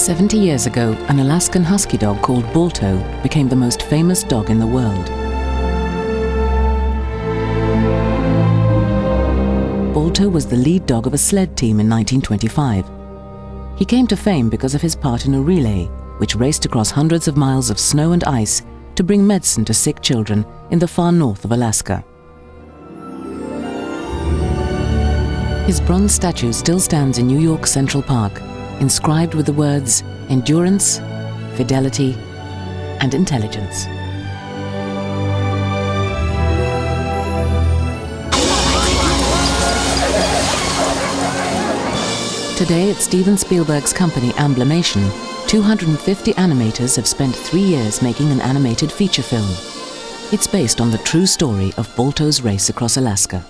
70 years ago, an Alaskan husky dog called Balto became the most famous dog in the world. Balto was the lead dog of a sled team in 1925. He came to fame because of his part in a relay, which raced across hundreds of miles of snow and ice to bring medicine to sick children in the far north of Alaska. His bronze statue still stands in New York Central Park, inscribed with the words endurance, fidelity, and intelligence. Today at Steven Spielberg's company Amblimation, 250 animators have spent 3 years making an animated feature film. It's based on the true story of Balto's race across Alaska.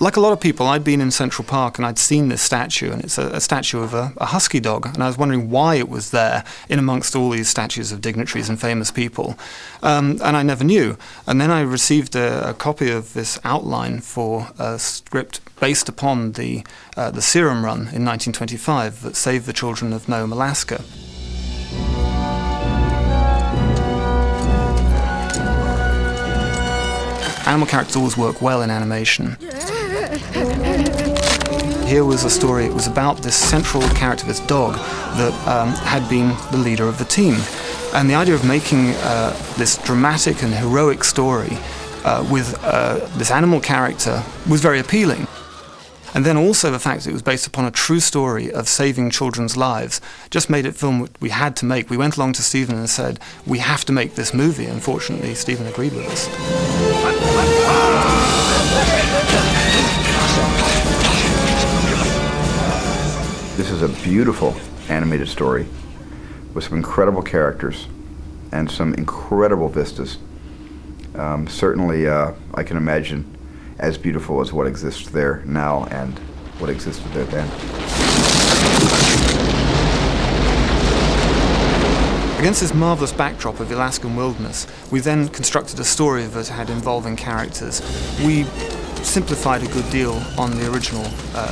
Like a lot of people, I'd been in Central Park and I'd seen this statue, and it's a statue of a husky dog, and I was wondering why it was there in amongst all these statues of dignitaries and famous people, and I never knew. And then I received a copy of this outline for a script based upon the serum run in 1925 that saved the children of Nome, Alaska. Animal characters always work well in animation. Here was a story, it was about this central character, this dog, that had been the leader of the team. And the idea of making this dramatic and heroic story with this animal character was very appealing. And then also the fact that it was based upon a true story of saving children's lives just made it a film we had to make. We went along to Stephen and said, we have to make this movie. Unfortunately, Stephen agreed with us. This is a beautiful animated story with some incredible characters and some incredible vistas. Certainly, I can imagine as beautiful as what exists there now and what existed there then. Against this marvellous backdrop of the Alaskan wilderness, we then constructed a story that had involving characters. We simplified a good deal on the original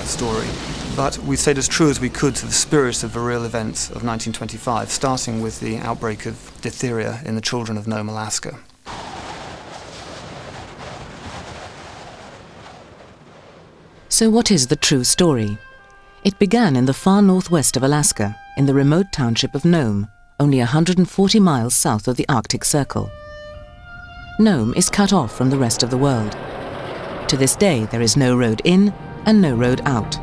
story, but we stayed as true as we could to the spirit of the real events of 1925, starting with the outbreak of diphtheria in the children of Nome, Alaska. So what is the true story? It began in the far northwest of Alaska, in the remote township of Nome, only 140 miles south of the Arctic Circle. Nome is cut off from the rest of the world. To this day, there is no road in and no road out.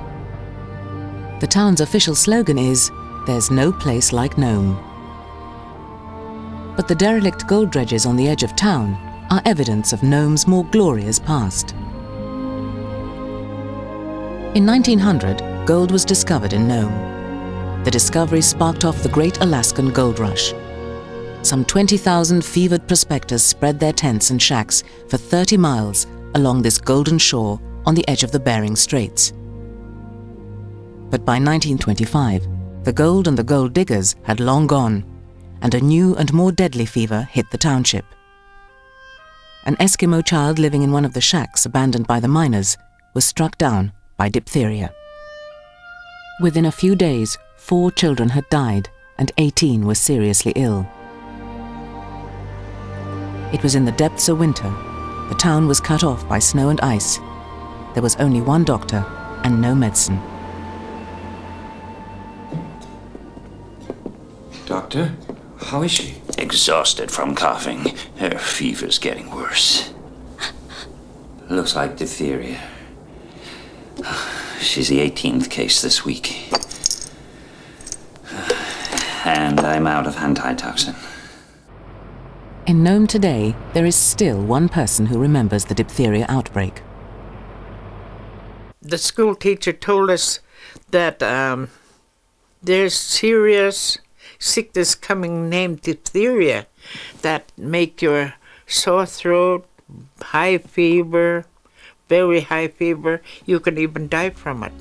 The town's official slogan is, "There's no place like Nome." But the derelict gold dredges on the edge of town are evidence of Nome's more glorious past. In 1900, gold was discovered in Nome. The discovery sparked off the great Alaskan gold rush. Some 20,000 fevered prospectors spread their tents and shacks for 30 miles along this golden shore on the edge of the Bering Straits. But by 1925, the gold and the gold diggers had long gone, and a new and more deadly fever hit the township. An Eskimo child living in one of the shacks abandoned by the miners was struck down by diphtheria. Within a few days, 4 children had died and 18 were seriously ill. It was in the depths of winter. The town was cut off by snow and ice. There was only one doctor and no medicine. Doctor, how is she? Exhausted from coughing. Her fever's getting worse. Looks like diphtheria. She's the 18th case this week. And I'm out of antitoxin. In Nome today, there is still one person who remembers the diphtheria outbreak. The school teacher told us that there's serious sickness coming named diphtheria that make your sore throat, high fever, very high fever. You can even die from it.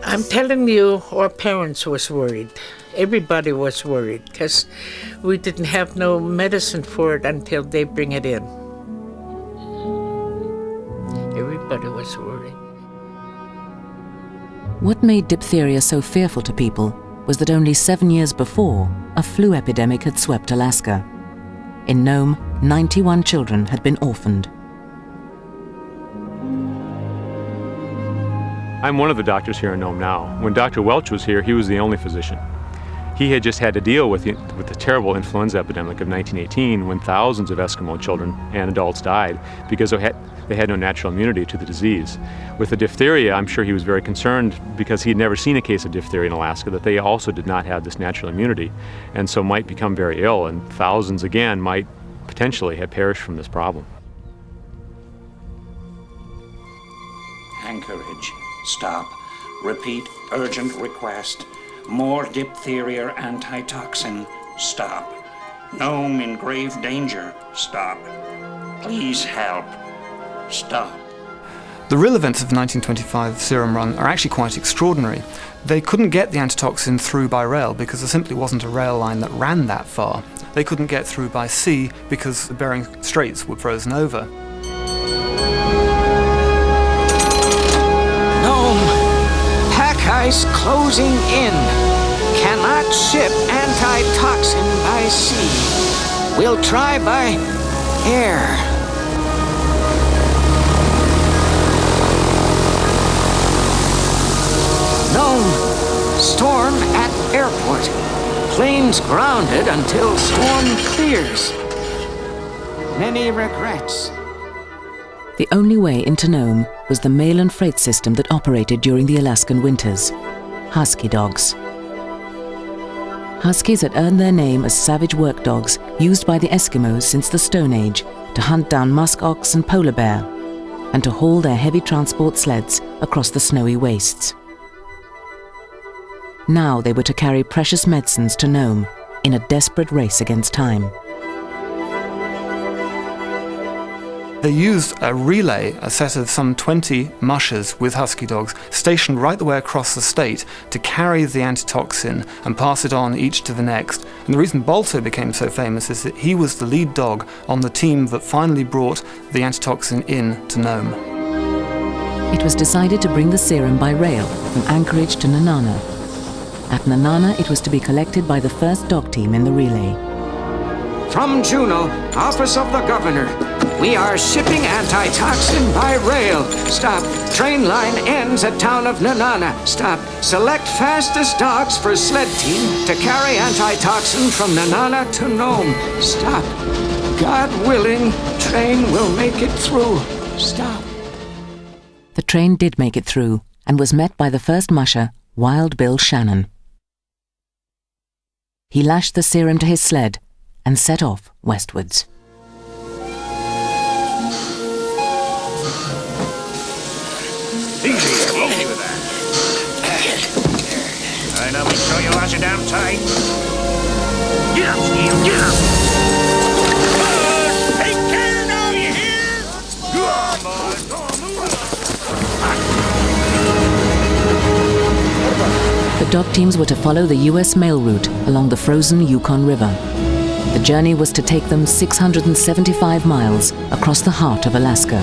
I'm telling you, our parents was worried. Everybody was worried because we didn't have no medicine for it until they bring it in. everybody was worried. What made diphtheria so fearful to people was that only 7 years before, a flu epidemic had swept Alaska. In Nome, 91 children had been orphaned. I'm one of the doctors here in Nome now. When Dr. Welch was here, he was the only physician. He had just had to deal with the terrible influenza epidemic of 1918 when thousands of Eskimo children and adults died because they had no natural immunity to the disease. With the diphtheria, I'm sure he was very concerned because he had never seen a case of diphtheria in Alaska, that they also did not have this natural immunity and so might become very ill, and thousands again might potentially have perished from this problem. Anchorage. Stop. Repeat. Urgent request. More diphtheria antitoxin. Stop. Nome in grave danger. Stop. Please help. Stop. The real events of the 1925 serum run are actually quite extraordinary. They couldn't get the antitoxin through by rail because there simply wasn't a rail line that ran that far. They couldn't get through by sea because the Bering Straits were frozen over. Ice closing in. Cannot ship antitoxin by sea. We'll try by air. Nome. Storm at airport. Planes grounded until storm clears. Many regrets. The only way into Nome was the mail and freight system that operated during the Alaskan winters, husky dogs. Huskies had earned their name as savage work dogs used by the Eskimos since the Stone Age to hunt down musk ox and polar bear, and to haul their heavy transport sleds across the snowy wastes. Now they were to carry precious medicines to Nome in a desperate race against time. They used a relay, a set of some 20 mushers with husky dogs, stationed right the way across the state to carry the antitoxin and pass it on each to the next. And the reason Balto became so famous is that he was the lead dog on the team that finally brought the antitoxin in to Nome. It was decided to bring the serum by rail from Anchorage to Nenana. At Nenana, it was to be collected by the first dog team in the relay. From Juneau, Office of the Governor. We are shipping antitoxin by rail. Stop. Train line ends at town of Nenana. Stop. Select fastest dogs for sled team to carry antitoxin from Nenana to Nome. Stop. God willing, train will make it through. Stop. The train did make it through and was met by the first musher, Wild Bill Shannon. He lashed the serum to his sled and set off westwards. Easy with that. I know we show you lash it down tight. Get up, Steve, get up! Take care now, you hear? Go on, boys, go on, move. The dog teams were to follow the U.S. mail route along the frozen Yukon River. The journey was to take them 675 miles across the heart of Alaska.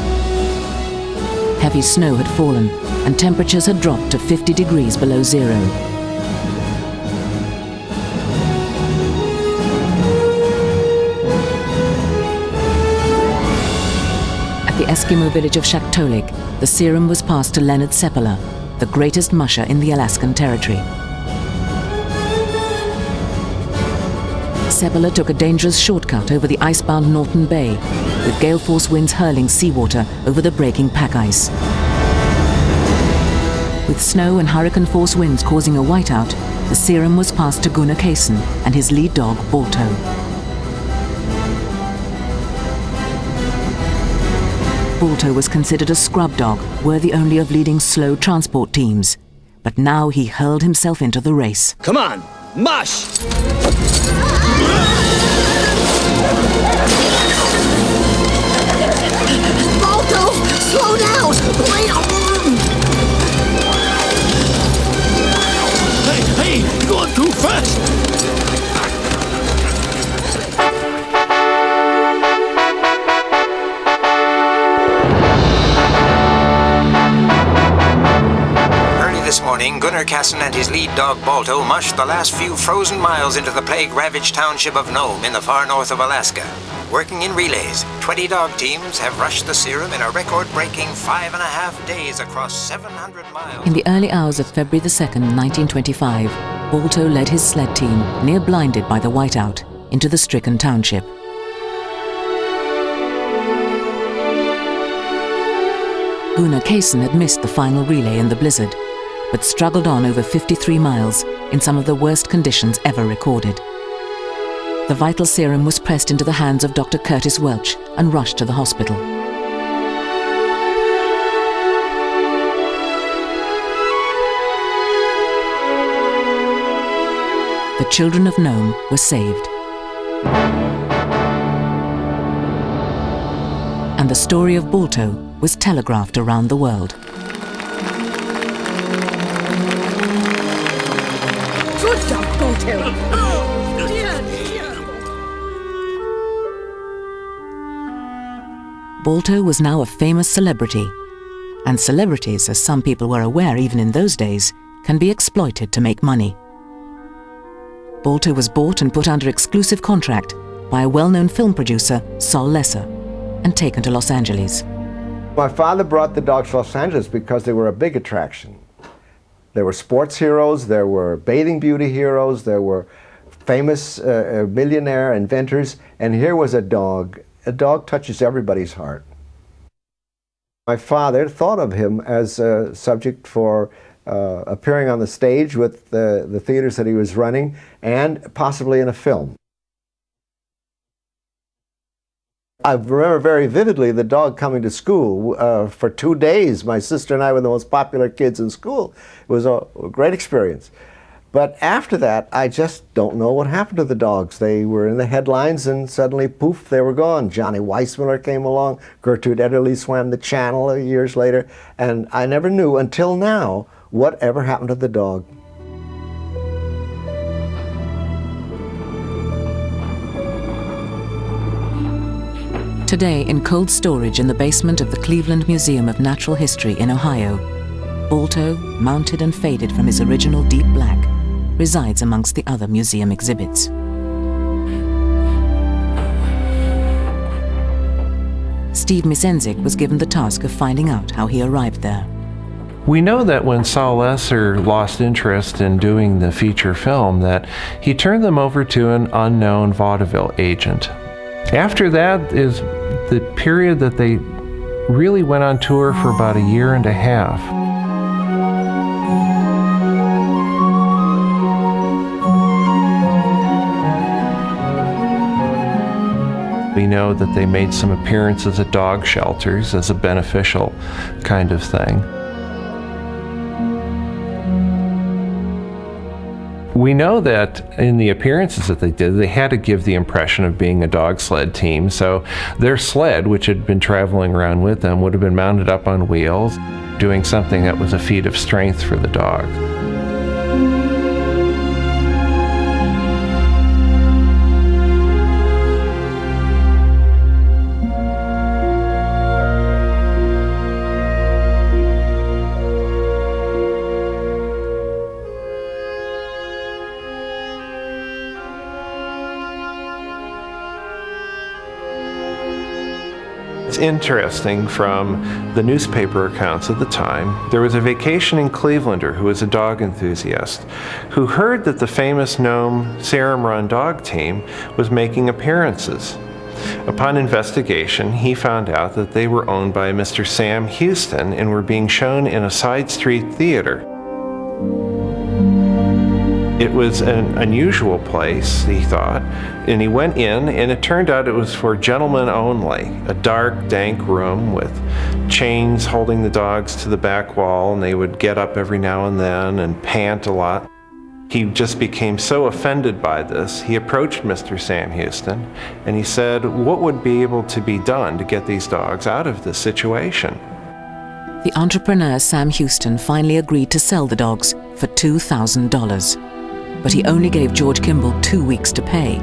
Heavy snow had fallen, and temperatures had dropped to 50 degrees below zero. At the Eskimo village of Shaktoolik, the serum was passed to Leonard Seppala, the greatest musher in the Alaskan Territory. Seppala took a dangerous shortcut over the icebound Norton Bay, with gale force winds hurling seawater over the breaking pack ice. With snow and hurricane force winds causing a whiteout, the serum was passed to Gunnar Kaysen and his lead dog, Balto. Balto was considered a scrub dog, worthy only of leading slow transport teams. But now he hurled himself into the race. Come on, mush! Balto, slow down! Wait! Hey, you're going too fast! Gunnar Casson and his lead dog Balto mushed the last few frozen miles into the plague-ravaged township of Nome in the far north of Alaska. Working in relays, 20 dog teams have rushed the serum in a record-breaking 5.5 days across 700 miles. In the early hours of February 2nd, 1925, Balto led his sled team, near blinded by the whiteout, into the stricken township. Gunnar Casson had missed the final relay in the blizzard, but struggled on over 53 miles in some of the worst conditions ever recorded. The vital serum was pressed into the hands of Dr. Curtis Welch and rushed to the hospital. The children of Nome were saved. And the story of Balto was telegraphed around the world. Good job, Balto. Balto was now a famous celebrity, and celebrities, as some people were aware even in those days, can be exploited to make money. Balto was bought and put under exclusive contract by a well-known film producer, Sol Lesser, and taken to Los Angeles. My father brought the dogs to Los Angeles because they were a big attraction. There were sports heroes, there were bathing beauty heroes, there were famous millionaire inventors, and here was a dog. A dog touches everybody's heart. My father thought of him as a subject for appearing on the stage with the theaters that he was running, and possibly in a film. I remember very vividly the dog coming to school. For 2 days, my sister and I were the most popular kids in school. It was a great experience. But after that, I just don't know what happened to the dogs. They were in the headlines and suddenly, poof, they were gone. Johnny Weissmuller came along, Gertrude Ederle swam the channel years later, and I never knew until now whatever happened to the dog. Today, in cold storage in the basement of the Cleveland Museum of Natural History in Ohio, Balto, mounted and faded from his original deep black, resides amongst the other museum exhibits. Steve Misenzik was given the task of finding out how he arrived there. We know that when Sol Lesser lost interest in doing the feature film, that he turned them over to an unknown vaudeville agent. After that is the period that they really went on tour for about 1.5 years. We know that they made some appearances at dog shelters as a beneficial kind of thing. We know that in the appearances that they did, they had to give the impression of being a dog sled team, so their sled, which had been traveling around with them, would have been mounted up on wheels, doing something that was a feat of strength for the dog. It's interesting from the newspaper accounts at the time. There was a vacationing Clevelander who was a dog enthusiast who heard that the famous Nome Serum Run dog team was making appearances. Upon investigation, he found out that they were owned by Mr. Sam Houston and were being shown in a side street theater. It was an unusual place, he thought, and he went in, and it turned out it was for gentlemen only. A dark, dank room with chains holding the dogs to the back wall, and they would get up every now and then and pant a lot. He just became so offended by this, he approached Mr. Sam Houston, and he said, what would be able to be done to get these dogs out of this situation? The entrepreneur Sam Houston finally agreed to sell the dogs for $2,000. But he only gave George Kimball 2 weeks to pay.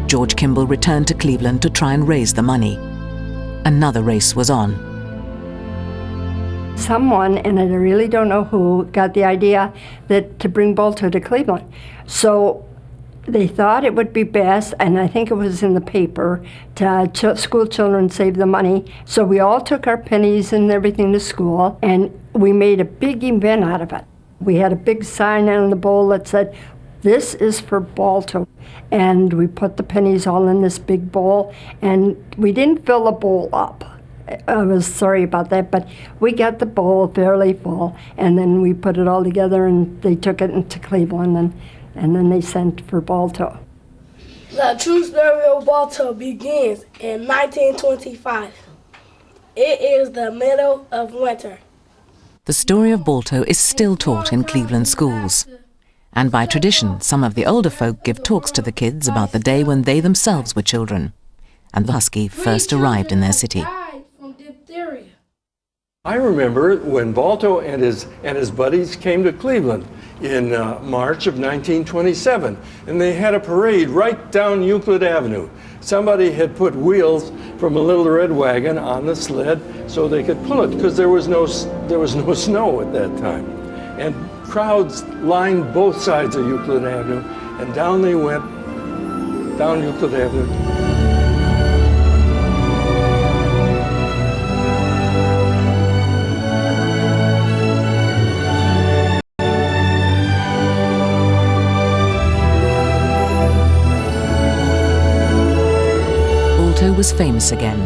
George Kimball returned to Cleveland to try and raise the money. Another race was on. Someone, and I really don't know who, got the idea that to bring Balto to Cleveland. So they thought it would be best, and I think it was in the paper, to school children save the money. So we all took our pennies and everything to school, and we made a big event out of it. We had a big sign on the bowl that said, "This is for Balto." And we put the pennies all in this big bowl, and we didn't fill the bowl up. I was sorry about that, but we got the bowl fairly full, and then we put it all together, and they took it into Cleveland, and then they sent for Balto. The true story of Balto begins in 1925. It is the middle of winter. The story of Balto is still taught in Cleveland schools. And by tradition, some of the older folk give talks to the kids about the day when they themselves were children, and the husky first arrived in their city. I remember when Balto and his buddies came to Cleveland in March of 1927, and they had a parade right down Euclid Avenue. Somebody had put wheels from a little red wagon on the sled so they could pull it, because there was no snow at that time. And crowds lined both sides of Euclid Avenue, and down they went, down Euclid Avenue. Balto was famous again.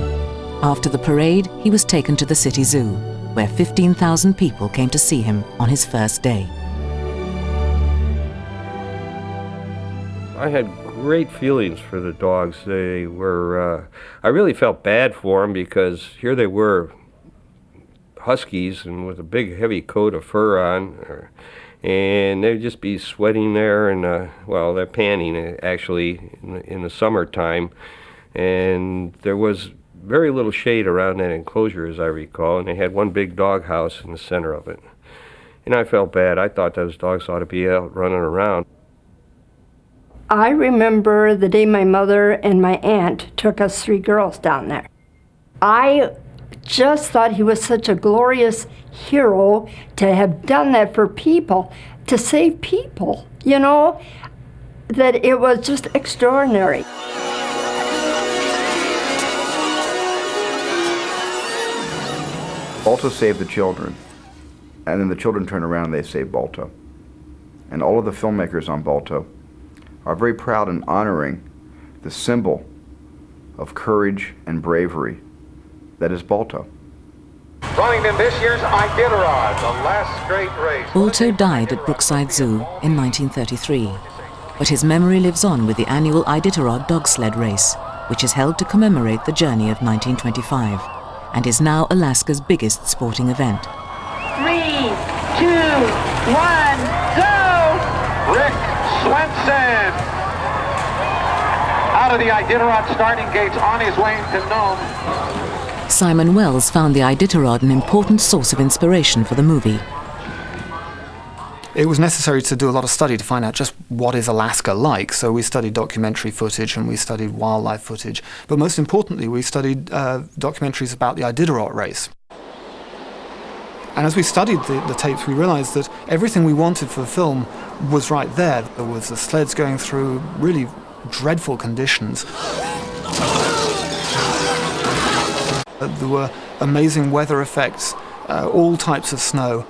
After the parade, he was taken to the city zoo, where 15,000 people came to see him on his first day. I had great feelings for the dogs. They were, I really felt bad for them, because here they were, huskies, and with a big heavy coat of fur on, and they'd just be sweating there, and well, they're panting actually in the summertime, and there was very little shade around that enclosure, as I recall, and they had one big dog house in the center of it. And I felt bad. I thought those dogs ought to be out running around. I remember the day my mother and my aunt took us 3 girls down there. I just thought he was such a glorious hero to have done that for people, to save people, you know, that it was just extraordinary. Balto saved the children, and then the children turn around and they save Balto. And all of the filmmakers on Balto are very proud in honoring the symbol of courage and bravery that is Balto. Running in this year's Iditarod, the last great race. Balto died at Brookside Zoo in 1933, but his memory lives on with the annual Iditarod dog sled race, which is held to commemorate the journey of 1925, and is now Alaska's biggest sporting event. 3, 2, 1, go! Rick Swenson out of the Iditarod starting gates on his way to Nome. Simon Wells found the Iditarod an important source of inspiration for the movie. It was necessary to do a lot of study to find out just what is Alaska like. So we studied documentary footage and we studied wildlife footage. But most importantly, we studied documentaries about the Iditarod race. And as we studied the tapes, we realized that everything we wanted for the film was right there. There was the sleds going through really dreadful conditions. There were amazing weather effects, all types of snow.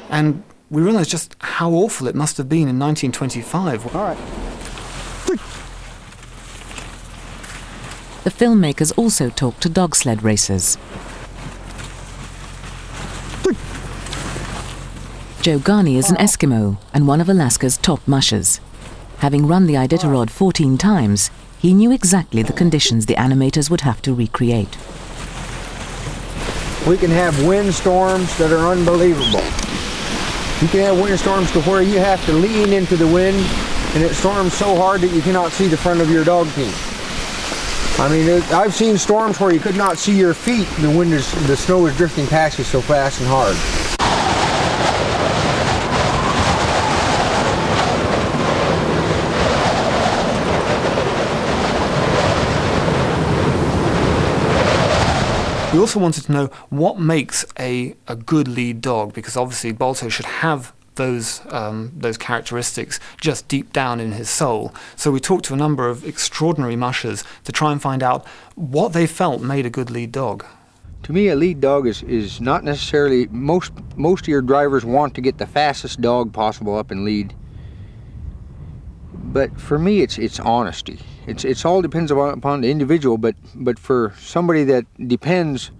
And we realized just how awful it must have been in 1925. All right. The filmmakers also talked to dog sled racers. Joe Garney is an Eskimo and one of Alaska's top mushers. Having run the Iditarod 14 times, he knew exactly the conditions the animators would have to recreate. We can have windstorms that are unbelievable. You can have windstorms to where you have to lean into the wind, and it storms so hard that you cannot see the front of your dog team. I mean, I've seen storms where you could not see your feet. The snow is drifting past you so fast and hard. We also wanted to know what makes a good lead dog, because obviously Balto should have those characteristics just deep down in his soul. So we talked to a number of extraordinary mushers to try and find out what they felt made a good lead dog. To me, a lead dog is not necessarily, most of your drivers want to get the fastest dog possible up in lead. But for me, it's honesty. It's all depends upon the individual, but for somebody that depends,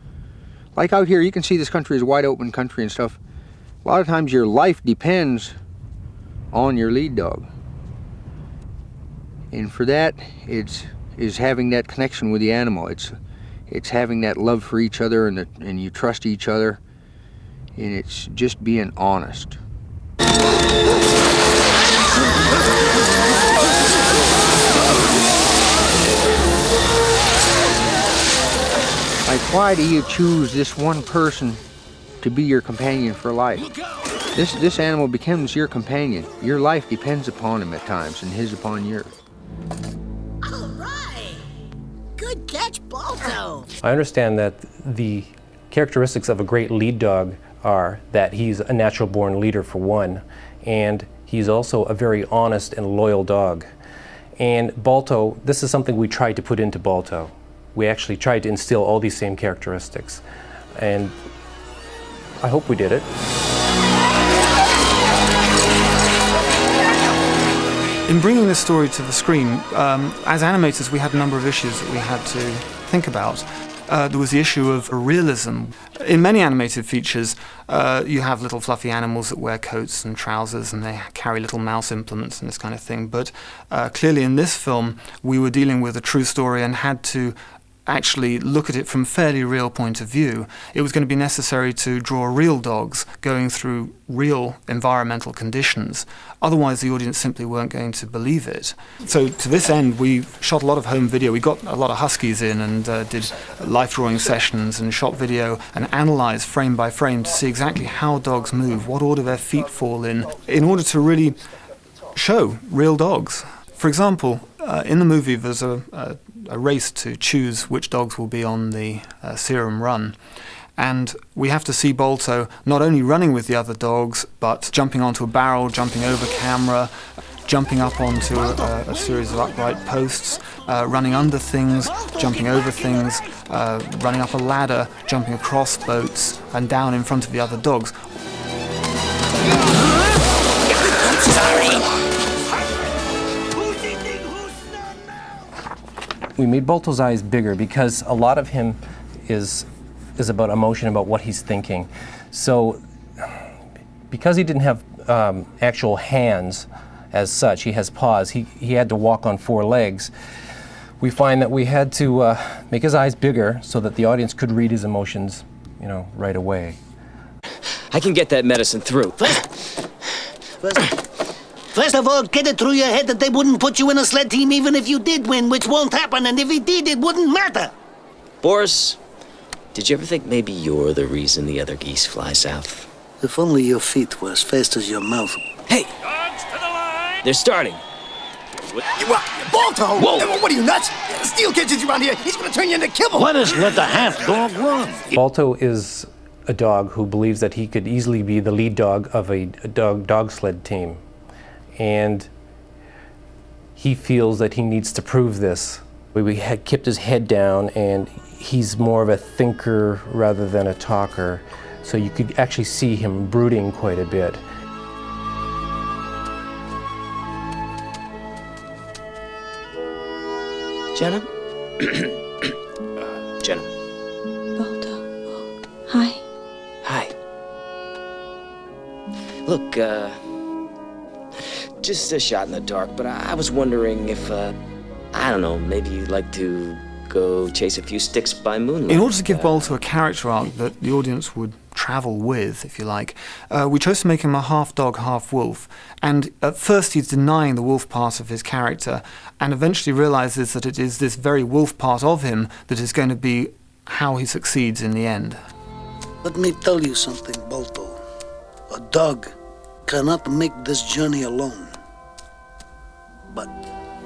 like out here, you can see this country is wide open country and stuff. A lot of times your life depends on your lead dog. And for that, is having that connection with the animal. It's having that love for each other, and you trust each other, and it's just being honest. Like, why do you choose this one person to be your companion for life? This animal becomes your companion. Your life depends upon him at times, and his upon yours. All right. Good catch, Balto. I understand that the characteristics of a great lead dog are that he's a natural-born leader, for one, and he's also a very honest and loyal dog. And Balto, this is something we tried to put into Balto. We actually tried to instill all these same characteristics, and I hope we did it. In bringing this story to the screen, as animators, we had a number of issues that we had to think about. There was the issue of realism. In many animated features, you have little fluffy animals that wear coats and trousers, and they carry little mouse implements and this kind of thing. But clearly in this film, we were dealing with a true story and had to actually look at it from a fairly real point of view. It was going to be necessary to draw real dogs going through real environmental conditions. Otherwise, the audience simply weren't going to believe it. So to this end, we shot a lot of home video. We got a lot of huskies in and did life drawing sessions and shot video and analyzed frame by frame to see exactly how dogs move, what order their feet fall in order to really show real dogs. For example, in the movie, there's a race to choose which dogs will be on the serum run. And we have to see Balto not only running with the other dogs, but jumping onto a barrel, jumping over camera, jumping up onto a series of upright posts, running under things, jumping over things, running up a ladder, jumping across boats, and down in front of the other dogs. We made Balto's eyes bigger because a lot of him is about emotion, about what he's thinking. So because he didn't have actual hands as such, he has paws, he had to walk on four legs. We find that we had to make his eyes bigger so that the audience could read his emotions, right away. I can get that medicine through. First of all, get it through your head that they wouldn't put you in a sled team even if you did win, which won't happen, and if it did, it wouldn't matter. Boris, did you ever think maybe you're the reason the other geese fly south? If only your feet were as fast as your mouth. Hey! They're starting. Balto! Whoa! What are you, nuts? Steel catches you around here. He's going to turn you into kibble. Let us let the half-dog run. Balto is a dog who believes that he could easily be the lead dog of a dog sled team. And he feels that he needs to prove this. We had kept his head down, and he's more of a thinker rather than a talker. So you could actually see him brooding quite a bit. Jenna? Jenna. Balto. Hi. Hi. Look, just a shot in the dark, but I was wondering if, I don't know, maybe you'd like to go chase a few sticks by moonlight. In order to give Balto a character arc that the audience would travel with, if you like, we chose to make him a half dog, half wolf. And at first he's denying the wolf part of his character, and eventually realizes that it is this very wolf part of him that is going to be how he succeeds in the end. Let me tell you something, Balto. A dog cannot make this journey alone. But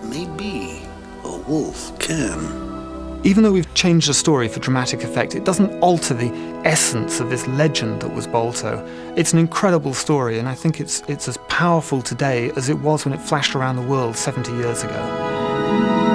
maybe a wolf can. Even though we've changed the story for dramatic effect, it doesn't alter the essence of this legend that was Balto. It's an incredible story, and I think it's as powerful today as it was when it flashed around the world 70 years ago.